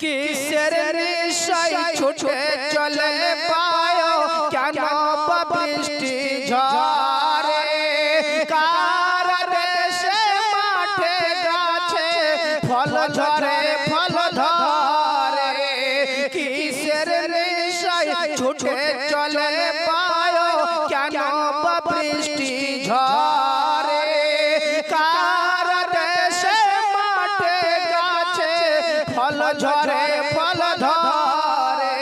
কিসের নেশায় ছুটে চলে পায়ো কেন বৃষ্টি ঝরে কার দেশে মাঠে গাছে ফল ঝরে ফল ধরে কিসের নেশায় ছুটে চলে পায়ো কেন বৃষ্টি ঝরে কার দেশে মাঠে গাছে ফল ঝরে ফল ধরে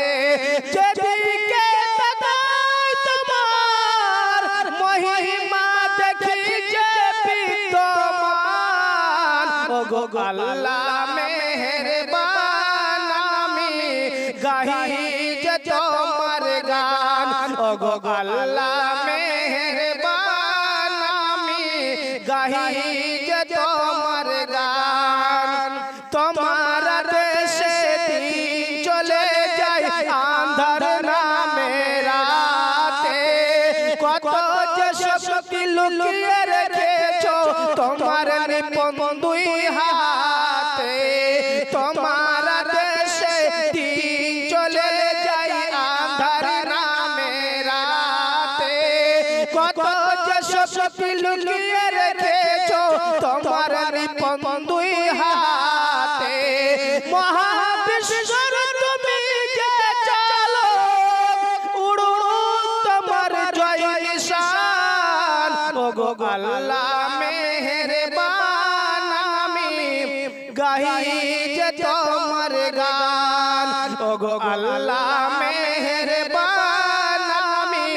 যেদিকে তাকাই তোমার মহিমা দেখি যে বিদ্যমান ওগো আল্লাহ মেহেরবান আমি গাহি যে তোমার গান ওগো আল্লাহ মেহেরবান আমি গাহি যে তোমার গান তোমার দেশে দিন চলে যায় আন্ধার নামে রাতে কত যে শক্তি লুকিয়ে রেখেছো তোমার নিপন দুই হাতে তোমার দেশে দিন চলে যায় আন্ধার নামে রাতে কত যে শক্তি লুকিয়ে রেখেছো তোমার নিপন দুই হাতে মহাবিশ্বর তুমি যে চলো উড়ু তোমার জয় নিশান ওগো আল্লাহ মেহেরবান আমি গাহি যে তোমার গান ওগো আল্লাহ মেহেরবান আমি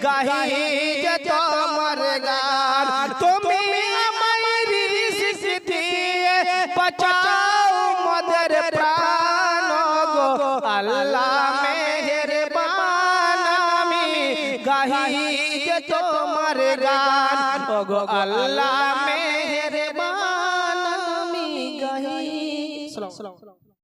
গাহি যে তোমার গান তুমি আমায় রিজিক দিয়ে বাঁচাও মদের প্রাণ গো আল্লাহ মেহেরবান আমি গাহি যে তোমার গান ওগো আল্লাহ মেহেরবান আমি গাহি